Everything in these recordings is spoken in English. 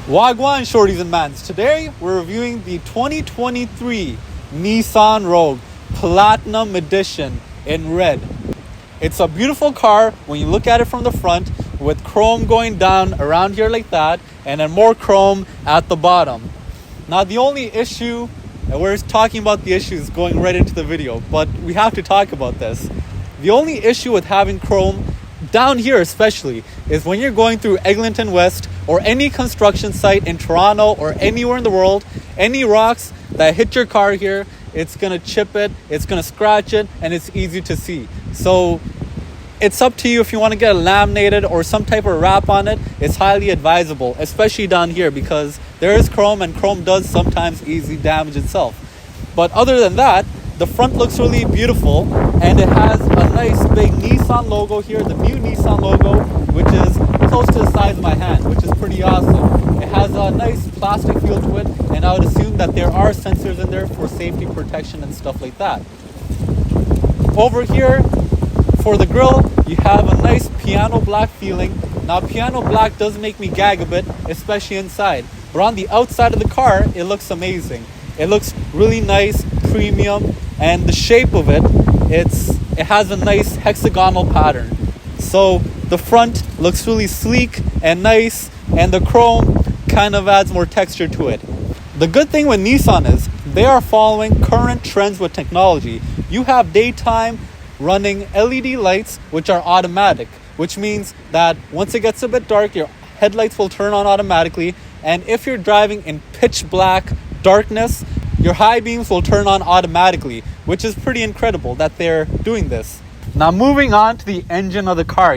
Wagwan shorties and mans. Today we're reviewing the 2023 Nissan Rogue Platinum Edition in red. It's a beautiful car when you look at it from the front, with chrome going down around here like that, and then more chrome at the bottom. Now the only issue, and we're talking about the issues going right into the video, but we have to talk about this. The only issue with having chrome down here especially is when you're going through Eglinton West or any construction site in Toronto or anywhere in the world, any rocks that hit your car here, it's gonna chip it, it's gonna scratch it, and it's easy to see. So it's up to you if you want to get it laminated or some type of wrap on it. It's highly advisable, especially down here, because there is chrome and chrome does sometimes easily damage itself. But other than that, the front looks really beautiful, and it has a nice big Nissan logo here, the new Nissan logo, which is close to the size of my hand, which is pretty awesome. It has a nice plastic feel to it, and I would assume that there are sensors in there for safety protection and stuff like that. Over here, for the grille, you have a nice piano black feeling. Now, piano black does make me gag a bit, especially inside. But on the outside of the car, it looks amazing. It looks really nice, premium, and the shape of it, it has a nice hexagonal pattern. So the front looks really sleek and nice, and the chrome kind of adds more texture to it. The good thing with Nissan is they are following current trends with technology. You have daytime running LED lights, which are automatic, which means that once it gets a bit dark, your headlights will turn on automatically. And if you're driving in pitch black darkness, your high beams will turn on automatically, which is pretty incredible that they're doing this. Now, moving on to the engine of the car,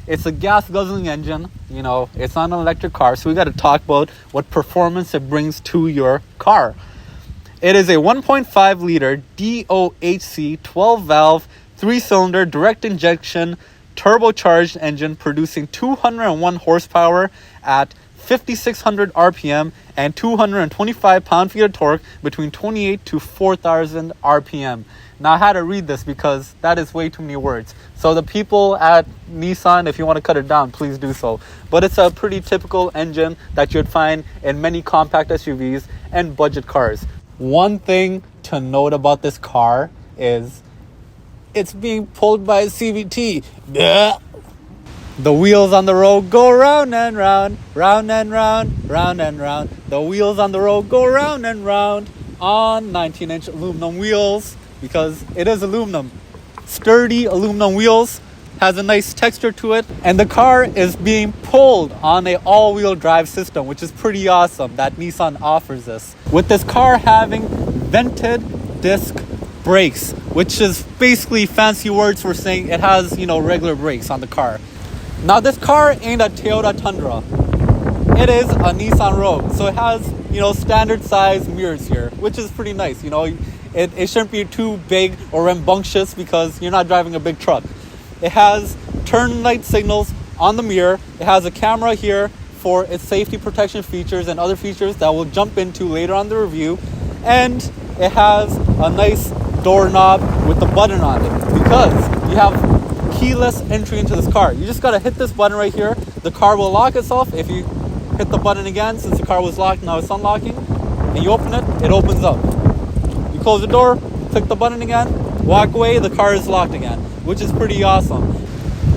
it's a gas guzzling engine, it's not an electric car, so we got to talk about what performance it brings to your car. It is a 1.5 liter DOHC 12 valve 3-cylinder direct injection turbocharged engine producing 201 horsepower at 5,600 RPM and 225 pound-feet of torque between 28 to 4,000 RPM. Now, I had to read this because that is way too many words. So the people at Nissan, if you want to cut it down, please do so. But it's a pretty typical engine that you'd find in many compact SUVs and budget cars. One thing to note about this car is it's being pulled by a CVT. Duh. The wheels on the road go round and round, round and round, round and round. The wheels on the road go round and round on 19-inch aluminum wheels, because it is aluminum. Sturdy aluminum wheels, has a nice texture to it, and the car is being pulled on an all-wheel drive system, which is pretty awesome that Nissan offers this. With this car having vented disc brakes, which is basically fancy words for saying it has, regular brakes on the car. Now, this car ain't a Toyota Tundra. It is a Nissan Rogue. So it has, standard size mirrors here, which is pretty nice. It shouldn't be too big or rambunctious because you're not driving a big truck. It has turn light signals on the mirror. It has a camera here for its safety protection features and other features that we'll jump into later on the review. And it has a nice doorknob with the button on it, because you have keyless entry into this car. You just gotta hit this button right here. The car will lock itself. If you hit the button again, since the car was locked, now it's unlocking, and you open it, it opens up. You close the door, click the button again, walk away, the car is locked again, which is pretty awesome.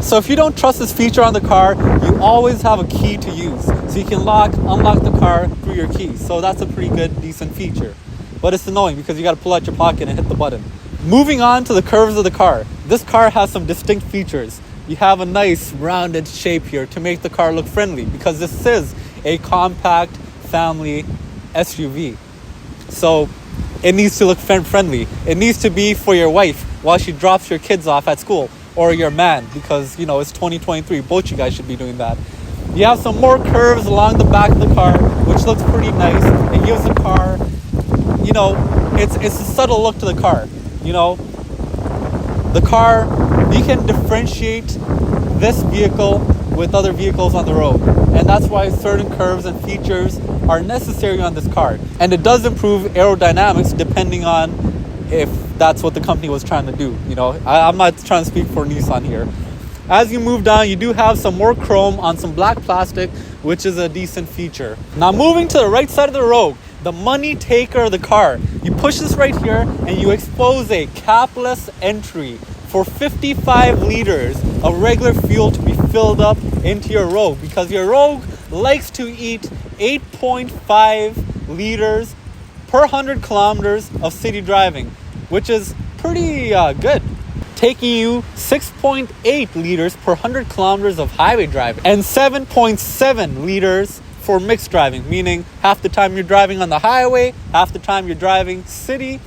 So if you don't trust this feature on the car, you always have a key to use, so you can unlock the car through your keys. So that's a pretty good, decent feature. But it's annoying because you gotta pull out your pocket and hit the button. Moving on to the curves of the car. This car has some distinct features. You have a nice rounded shape here to make the car look friendly, because this is a compact family SUV. So it needs to look friendly. It needs to be for your wife while she drops your kids off at school, or your man, because it's 2023. Both you guys should be doing that. You have some more curves along the back of the car, which looks pretty nice. It gives the car, it's a subtle look to the car. The car, you can differentiate this vehicle with other vehicles on the road, and that's why certain curves and features are necessary on this car. And it does improve aerodynamics depending on if that's what the company was trying to do. I'm not trying to speak for Nissan here, as you move down, you do have some more chrome on some black plastic, which is a decent feature. Now moving to the right side of the Rogue, the money taker of the car. You push this right here and you expose a capless entry for 55 liters of regular fuel to be filled up into your Rogue, because your Rogue likes to eat 8.5 liters per 100 kilometers of city driving, which is pretty good, taking you 6.8 liters per 100 kilometers of highway driving and 7.7 liters for mixed driving, meaning half the time you're driving on the highway, half the time you're driving city,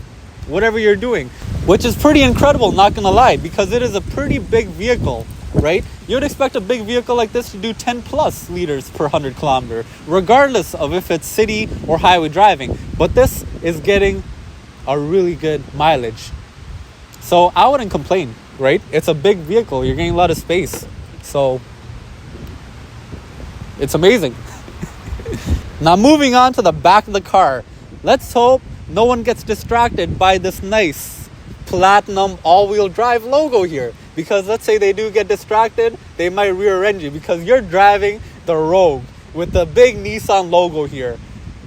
whatever you're doing, which is pretty incredible, not gonna lie, because it is a pretty big vehicle, right? You would expect a big vehicle like this to do 10 plus liters per 100 kilometer, regardless of if it's city or highway driving, but this is getting a really good mileage. So I wouldn't complain, right? It's a big vehicle, you're getting a lot of space, so it's amazing. Now moving on to the back of the car, let's hope no one gets distracted by this nice Platinum all-wheel drive logo here, because let's say they do get distracted, they might rear-end you because you're driving the Rogue with the big Nissan logo here.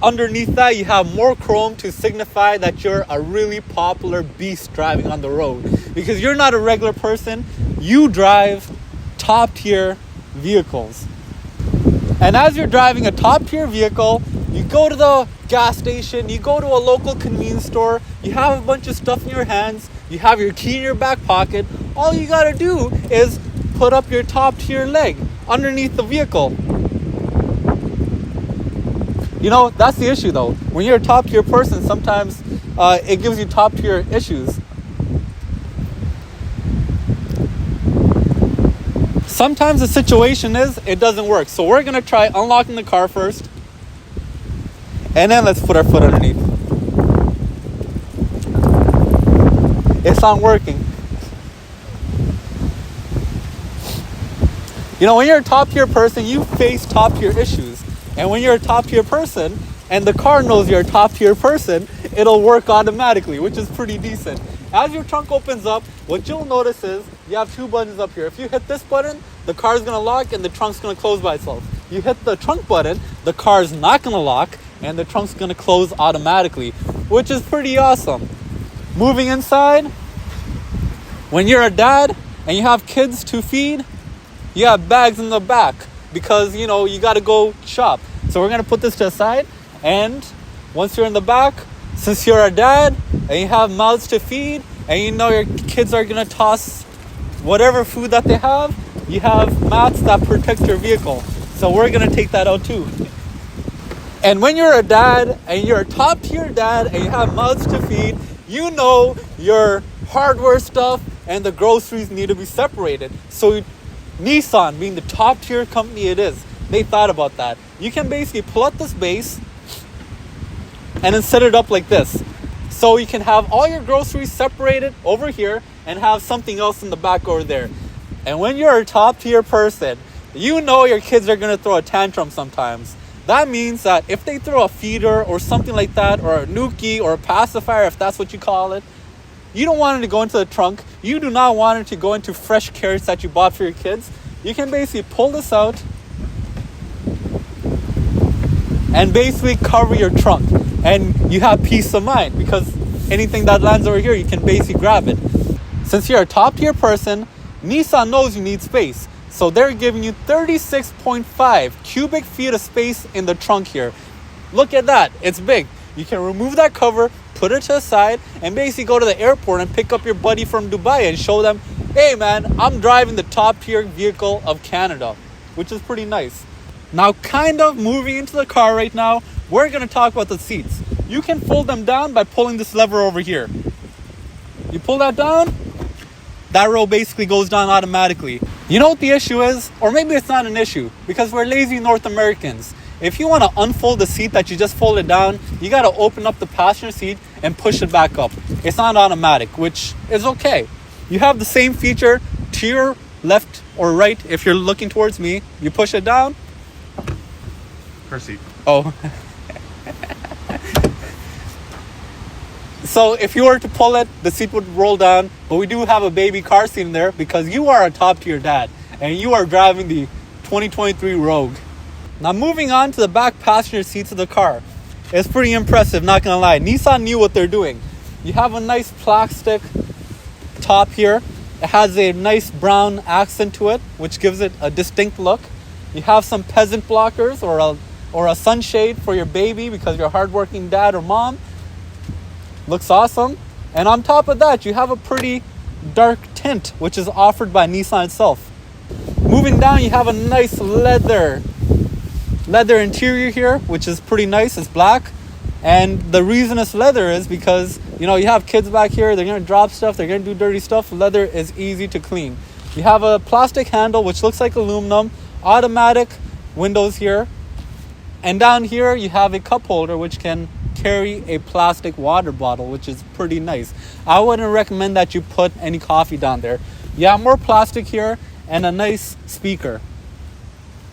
Underneath that, you have more chrome to signify that you're a really popular beast driving on the road, because you're not a regular person, you drive top-tier vehicles. And as you're driving a top-tier vehicle, you go to the gas station, you go to a local convenience store, you have a bunch of stuff in your hands, you have your key in your back pocket. All you gotta do is put up your top-tier leg underneath the vehicle. You know, that's the issue though. When you're a top-tier person, sometimes it gives you top-tier issues. Sometimes the situation is it doesn't work. So we're gonna try unlocking the car first, and then let's put our foot underneath. It's not working. You know, when you're a top tier person, you face top tier issues. And when you're a top tier person and the car knows you're a top tier person, it'll work automatically, which is pretty decent. As your trunk opens up, what you'll notice is you have two buttons up here. If you hit this button, the car's gonna lock and the trunk's gonna close by itself. You hit the trunk button, the car's not gonna lock and the trunk's gonna close automatically, which is pretty awesome. Moving inside, when you're a dad and you have kids to feed, you have bags in the back because, you know, you gotta go shop. So we're gonna put this to the side, and once you're in the back, since you're a dad and you have mouths to feed and you know your kids are gonna toss whatever food that they have, you have mats that protect your vehicle. So we're gonna take that out too. And when you're a dad and you're a top tier dad and you have mouths to feed, you know your hardware stuff and the groceries need to be separated. So Nissan, being the top tier company it is, they thought about that. You can basically pull out this base and then set it up like this. So you can have all your groceries separated over here and have something else in the back over there. And when you're a top tier person, you know your kids are gonna throw a tantrum sometimes. That means that if they throw a feeder or something like that, or a nuki or a pacifier, if that's what you call it, you don't want it to go into the trunk. You do not want it to go into fresh carrots that you bought for your kids. You can basically pull this out and basically cover your trunk. And you have peace of mind because anything that lands over here, you can basically grab it. Since you're a top tier person, Nissan knows you need space. So they're giving you 36.5 cubic feet of space in the trunk here. Look at that, it's big. You can remove that cover, put it to the side, and basically go to the airport and pick up your buddy from Dubai and show them, hey man, I'm driving the top tier vehicle of Canada, which is pretty nice. Now, kind of moving into the car right now, we're gonna talk about the seats. You can fold them down by pulling this lever over here. You pull that down, that row basically goes down automatically. You know what the issue is? Or maybe it's not an issue, because we're lazy North Americans. If you want to unfold the seat that you just folded down, you got to open up the passenger seat and push it back up. It's not automatic, which is okay. You have the same feature to your left or right. If you're looking towards me, you push it down. Her seat. Oh. So if you were to pull it, the seat would roll down, but we do have a baby car seat in there because you are a top tier dad. and you are driving the 2023 Rogue. Now moving on to the back passenger seats of the car. It's pretty impressive, not gonna lie. Nissan knew what they're doing. You have a nice plastic top here. It has a nice brown accent to it, which gives it a distinct look. You have some peasant blockers or a sunshade for your baby because you're a hardworking dad or mom. Looks awesome. And on top of that, you have a pretty dark tint, which is offered by Nissan itself. Moving down, you have a nice leather interior here, which is pretty nice. It's black. And the reason it's leather is because, you have kids back here. They're going to drop stuff. They're going to do dirty stuff. Leather is easy to clean. You have a plastic handle, which looks like aluminum. Automatic windows here. And down here, you have a cup holder, which can carry a plastic water bottle, which is pretty nice. I wouldn't recommend that you put any coffee down there. You have more plastic here and a nice speaker.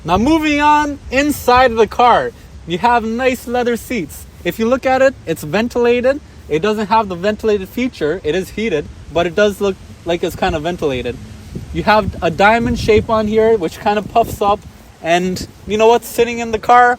Now moving on inside of the car, you have nice leather seats. If you look at it, it's ventilated. It doesn't have the ventilated feature. It is heated, but it does look like it's kind of ventilated. You have a diamond shape on here, which kind of puffs up. And you know what? Sitting in the car,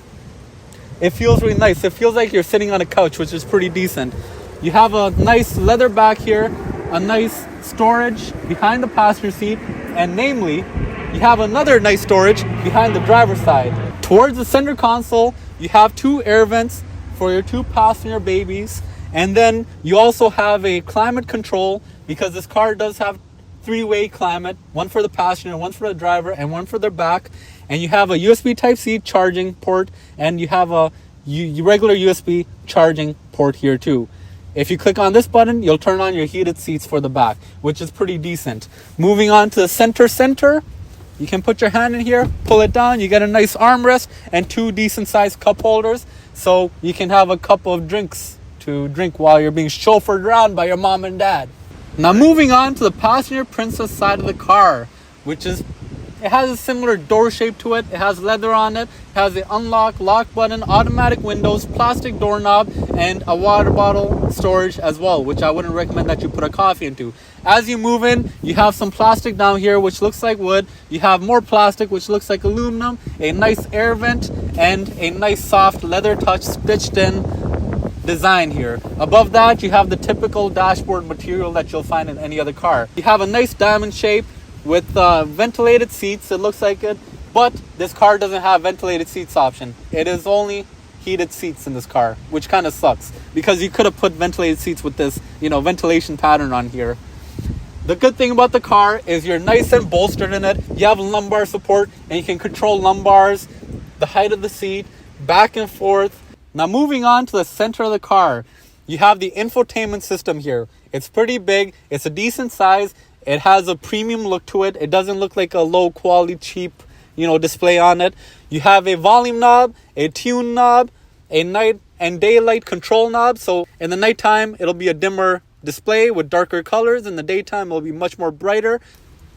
it feels really nice. It feels like you're sitting on a couch, which is pretty decent. You have a nice leather back here, a nice storage behind the passenger seat, and namely, you have another nice storage behind the driver's side. Towards the center console, you have 2 air vents for your 2 passenger babies. And then you also have a climate control because this car does have 3-way climate, one for the passenger, one for the driver, and one for their back. And you have a USB Type-C charging port, and you have a regular USB charging port here too. If you click on this button, you'll turn on your heated seats for the back, which is pretty decent. Moving on to the center, you can put your hand in here, pull it down, you get a nice armrest and 2 decent sized cup holders, so you can have a cup of drinks to drink while you're being chauffeured around by your mom and dad. Now moving on to the passenger princess side of the car, it has a similar door shape to it. It has leather on it. It has the unlock, lock button, automatic windows, plastic doorknob, and a water bottle storage as well, which I wouldn't recommend that you put a coffee into. As you move in, you have some plastic down here, which looks like wood. You have more plastic, which looks like aluminum, a nice air vent, and a nice soft leather touch stitched in design here. Above that, you have the typical dashboard material that you'll find in any other car. You have a nice diamond shape with ventilated seats. It looks like it, but this car doesn't have ventilated seats option. It is only heated seats in this car, which kind of sucks because you could have put ventilated seats with this, ventilation pattern on here. The good thing about the car is you're nice and bolstered in it. You have lumbar support and you can control lumbars, the height of the seat, back and forth. Now moving on to the center of the car, you have the infotainment system here. It's pretty big. It's a decent size. It has a premium look to it. It doesn't look like a low quality, cheap, display on it. You have a volume knob, a tune knob, a night and daylight control knob. So in the nighttime, it'll be a dimmer display with darker colors. In the daytime, it'll be much more brighter.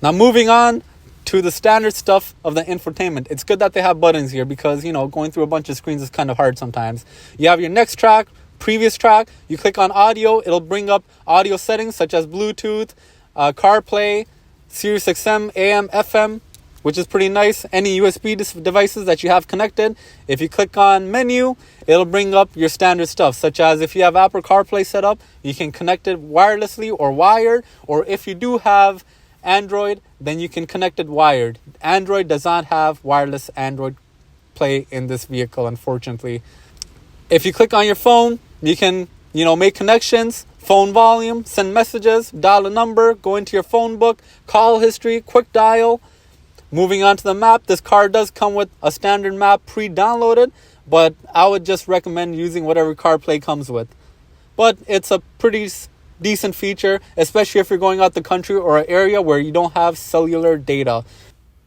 Now moving on to the standard stuff of the infotainment. It's good that they have buttons here because, going through a bunch of screens is kind of hard sometimes. You have your next track, previous track. You click on audio. It'll bring up audio settings such as Bluetooth, CarPlay, Sirius XM, AM, FM, which is pretty nice. Any USB devices that you have connected. If you click on menu, it'll bring up your standard stuff, such as if you have Apple CarPlay set up, you can connect it wirelessly or wired, or if you do have Android, then you can connect it wired. Android does not have wireless Android Play in this vehicle, unfortunately. If you click on your phone, you can, make connections, phone volume, send messages, dial a number, go into your phone book, call history, quick dial. Moving on to the map, this car does come with a standard map pre-downloaded, but I would just recommend using whatever CarPlay comes with. But it's a pretty decent feature, especially if you're going out the country or an area where you don't have cellular data.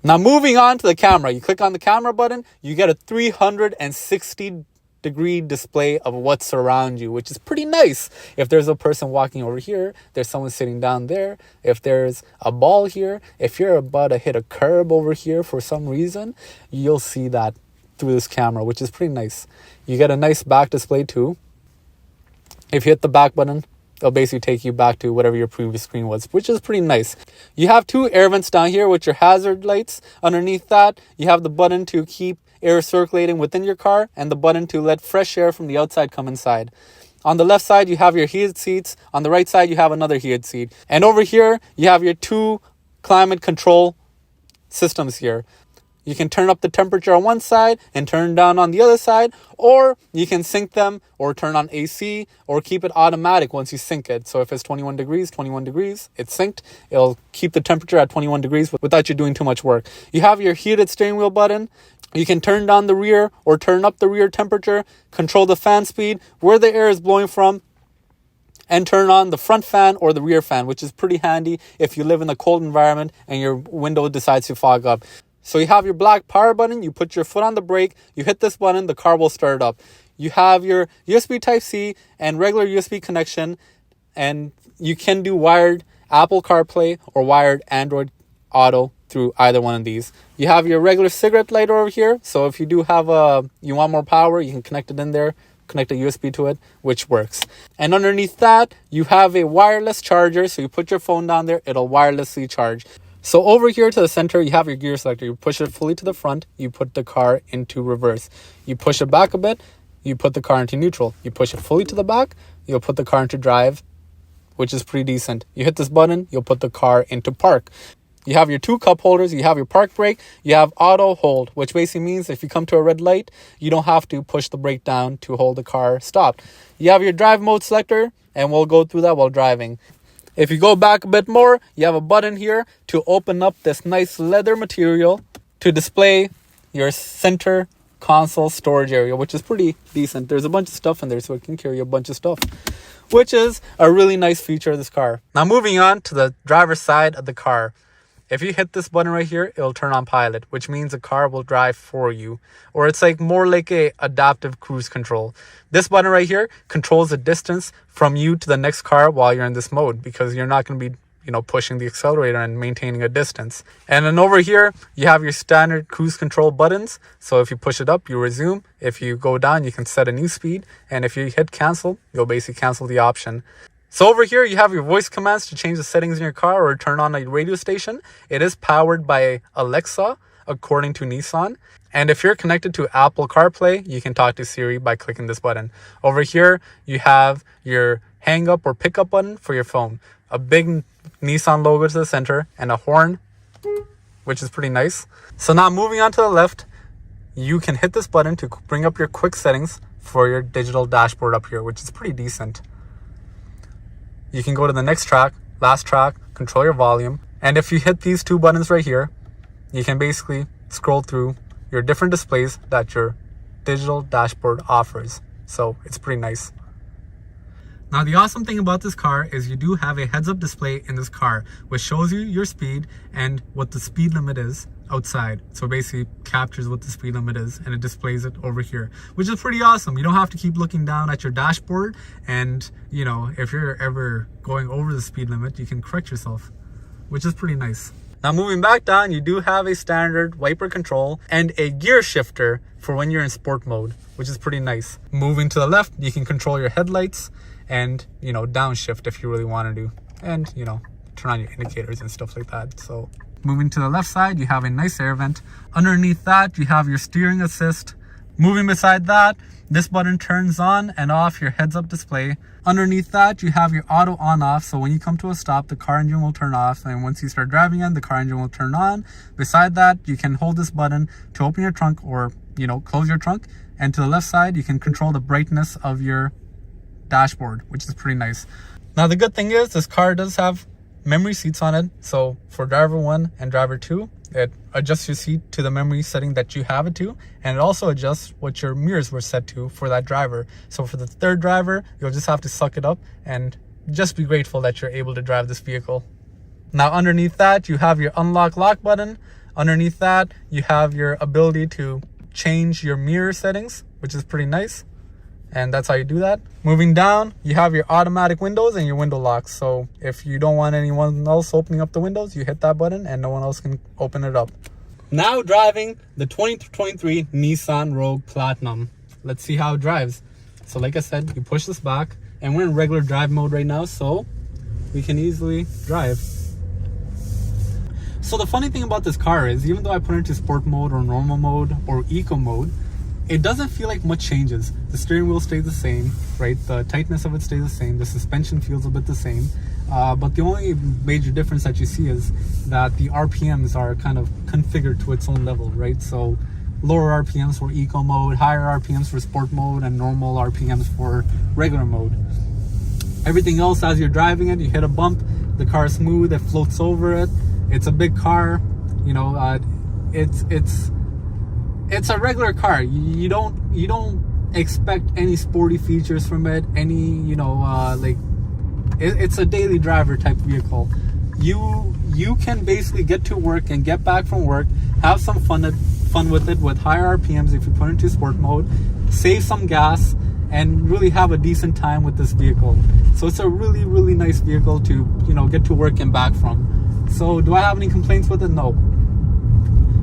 Now moving on to the camera, you click on the camera button, you get a 360-degree display of what's around you, which is pretty nice. If there's a person walking over here, there's someone sitting down there. If there's a ball here, if you're about to hit a curb over here for some reason, you'll see that through this camera, which is pretty nice. You get a nice back display too. If you hit the back button, it'll basically take you back to whatever your previous screen was, which is pretty nice. You have two air vents down here with your hazard lights. Underneath that, you have the button to keep air circulating within your car and the button to let fresh air from the outside come inside. On the left side, you have your heated seats. On the right side, you have another heated seat. And over here, you have your two climate control systems here. You can turn up the temperature on one side and turn down on the other side, or you can sync them or turn on AC or keep it automatic once you sync it. So if it's 21 degrees, it's synced. It'll keep the temperature at 21 degrees without you doing too much work. You have your heated steering wheel button. You can turn down the rear or turn up the rear temperature, control the fan speed, where the air is blowing from, and turn on the front fan or the rear fan, which is pretty handy if you live in a cold environment and your window decides to fog up. So you have your black power button, you put your foot on the brake, you hit this button, the car will start up. You have your USB Type-C and regular USB connection, and you can do wired Apple CarPlay or wired Android Auto through either one of these. You have your regular cigarette lighter over here, so if you do have you want more power, you can connect it in there, connect a USB to it, which works. And underneath that, you have a wireless charger, so you put your phone down there, it'll wirelessly charge. So over here to the center, you have your gear selector. You push it fully to the front, you put the car into reverse. You push it back a bit, you put the car into neutral. You push it fully to the back, you'll put the car into drive, which is pretty decent. You hit this button, you'll put the car into park. You have your two cup holders, you have your park brake, you have auto hold, which basically means if you come to a red light, you don't have to push the brake down to hold the car stopped. You have your drive mode selector, and we'll go through that while driving. If you go back a bit more, you have a button here to open up this nice leather material to display your center console storage area, which is pretty decent. There's a bunch of stuff in there, so it can carry a bunch of stuff, which is a really nice feature of this car. Now moving on to the driver's side of the car. If you hit this button right here, it'll turn on pilot, which means the car will drive for you. Or it's more like a adaptive cruise control. This button right here controls the distance from you to the next car while you're in this mode, because you're not going to be, pushing the accelerator and maintaining a distance. And then over here, you have your standard cruise control buttons. So if you push it up, you resume. If you go down, you can set a new speed. And if you hit cancel, you'll basically cancel the option. So over here, you have your voice commands to change the settings in your car or turn on a radio station. It is powered by Alexa, according to Nissan. And if you're connected to Apple CarPlay, you can talk to Siri by clicking this button. Over here, you have your hang up or pick up button for your phone. A big Nissan logo to the center and a horn, which is pretty nice. So now moving on to the left, you can hit this button to bring up your quick settings for your digital dashboard up here, which is pretty decent. You can go to the next track, last track, control your volume. And if you hit these two buttons right here, you can basically scroll through your different displays that your digital dashboard offers. So it's pretty nice. Now the awesome thing about this car is you do have a heads-up display in this car, which shows you your speed and what the speed limit is outside. So basically captures what the speed limit is and it displays it over here, which is pretty awesome. You don't have to keep looking down at your dashboard, and if you're ever going over the speed limit, you can correct yourself, which is pretty nice. Now moving back down, you do have a standard wiper control and a gear shifter for when you're in sport mode, which is pretty nice. Moving to the left, you can control your headlights and downshift if you really want to do, and turn on your indicators and stuff like that. So moving to the left side, you have a nice air vent. Underneath that, you have your steering assist. Moving beside that, this button turns on and off your heads-up display. Underneath that, you have your auto on-off, so when you come to a stop, the car engine will turn off, and once you start driving in, the car engine will turn on. Beside that, you can hold this button to open your trunk or close your trunk, and to the left side, you can control the brightness of your dashboard, which is pretty nice. Now the good thing is this car does have memory seats on it, so for driver 1 and driver 2, it adjusts your seat to the memory setting that you have it to, and it also adjusts what your mirrors were set to for that driver. So for the third driver, you'll just have to suck it up and just be grateful that you're able to drive this vehicle. Now underneath that, you have your unlock lock button. Underneath that, you have your ability to change your mirror settings, which is pretty nice. And that's how you do that. Moving down, you have your automatic windows and your window locks. So if you don't want anyone else opening up the windows, you hit that button and no one else can open it up. Now driving the 2023 Nissan Rogue Platinum. Let's see how it drives. So like I said, you push this back and we're in regular drive mode right now, so we can easily drive. So the funny thing about this car is, even though I put it into sport mode or normal mode or eco mode, it doesn't feel like much changes. The steering wheel stays the same, right? The tightness of it stays the same. The suspension feels a bit the same. But the only major difference that you see is that the RPMs are kind of configured to its own level, right? So lower RPMs for eco mode, higher RPMs for sport mode, and normal RPMs for regular mode. Everything else, as you're driving it, you hit a bump, the car is smooth, it floats over it. It's a big car, you know. It's a regular car. You don't expect any sporty features from it. It's a daily driver type vehicle. You can basically get to work and get back from work, have some fun with it with higher RPMs if you put it into sport mode, save some gas, and really have a decent time with this vehicle. So it's a really, really nice vehicle to, you know, get to work and back from. So do I have any complaints with it? No.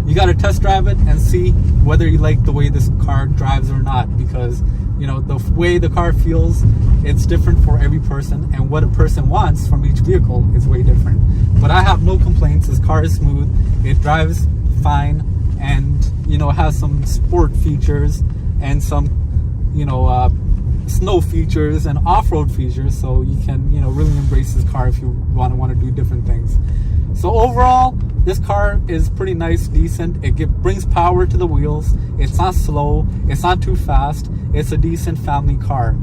You got to test drive it and see whether you like the way this car drives or not, because, you know, the way the car feels, it's different for every person, and what a person wants from each vehicle is way different. But I have no complaints. This car is smooth, it drives fine, and, you know, has some sport features and some, you know, snow features and off-road features, so you can, you know, really embrace this car if you want to do different things. So overall, this car is pretty nice, decent. It brings power to the wheels. It's not slow, it's not too fast. It's a decent family car.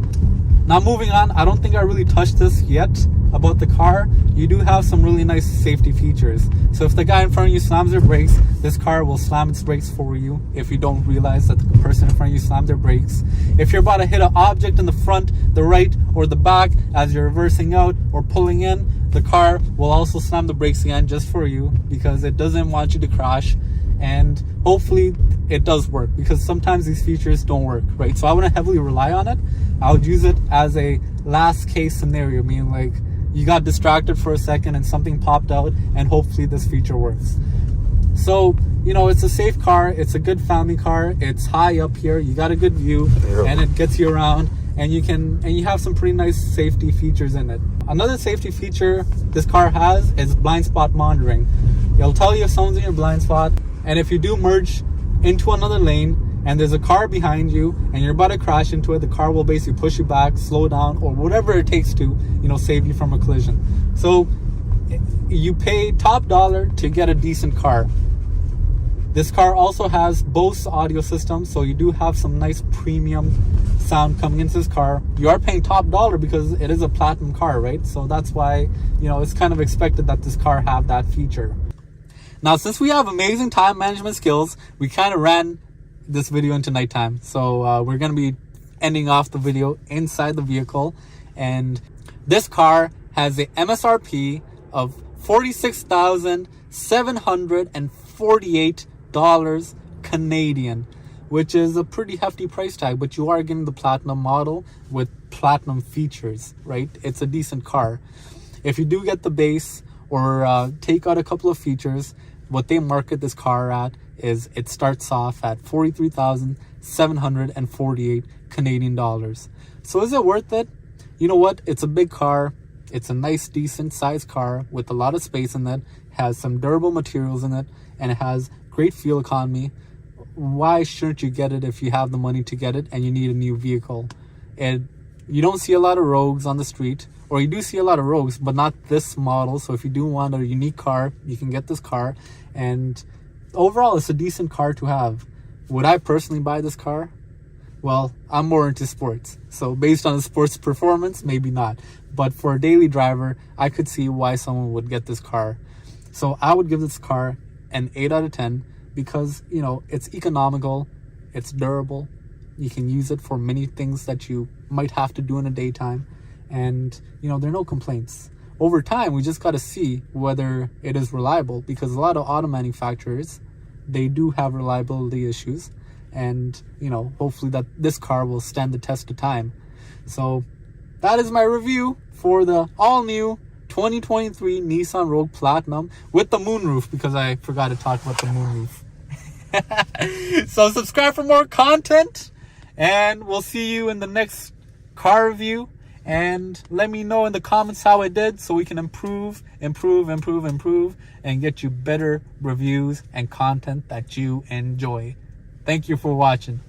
Now moving on, I don't think I really touched this yet about the car. You do have some really nice safety features. So if the guy in front of you slams their brakes, this car will slam its brakes for you if you don't realize that the person in front of you slammed their brakes. If you're about to hit an object in the front, the right, or the back as you're reversing out or pulling in, the car will also slam the brakes again just for you, because it doesn't want you to crash. And hopefully it does work, because sometimes these features don't work, right? So I wouldn't heavily rely on it. I would use it as a last case scenario, meaning like you got distracted for a second and something popped out, and hopefully this feature works. So, you know, it's a safe car, it's a good family car, it's high up here, you got a good view, and it gets you around, and you have some pretty nice safety features in it. Another safety feature this car has is blind spot monitoring. It'll tell you if someone's in your blind spot, and if you do merge into another lane and there's a car behind you and you're about to crash into it, the car will basically push you back, slow down, or whatever it takes to, you know, save you from a collision. So you pay top dollar to get a decent car. This car also has Bose audio system, so you do have some nice premium sound coming into this car. You are paying top dollar because it is a platinum car, right? So that's why, you know, it's kind of expected that this car have that feature. Now, since we have amazing time management skills, we kind of ran this video into nighttime. So we're going to be ending off the video inside the vehicle. And this car has a MSRP of $46,748 Canadian, which is a pretty hefty price tag, but you are getting the platinum model with platinum features, right? It's a decent car. If you do get the base or take out a couple of features, what they market this car at is it starts off at 43,748 Canadian dollars. So is it worth it? You know what? It's a big car. It's a nice, decent sized car with a lot of space in it, has some durable materials in it, and it has great fuel economy. Why shouldn't you get it if you have the money to get it and you need a new vehicle? And you don't see a lot of Rogues on the street, or you do see a lot of Rogues, but not this model. So if you do want a unique car, you can get this car. And overall, it's a decent car to have. Would I personally buy this car? Well, I'm more into sports. So based on the sports performance, maybe not. But for a daily driver, I could see why someone would get this car. So I would give this car an 8 out of 10 because, you know, it's economical, it's durable. You can use it for many things that you might have to do in a daytime. And, you know, there are no complaints. Over time, we just got to see whether it is reliable, because a lot of auto manufacturers, they do have reliability issues. And, you know, hopefully that this car will stand the test of time. So that is my review for the all-new 2023 Nissan Rogue Platinum with the moonroof, because I forgot to talk about the moonroof. So subscribe for more content, and we'll see you in the next car review. And let me know in the comments how it did so we can improve, and get you better reviews and content that you enjoy. Thank you for watching.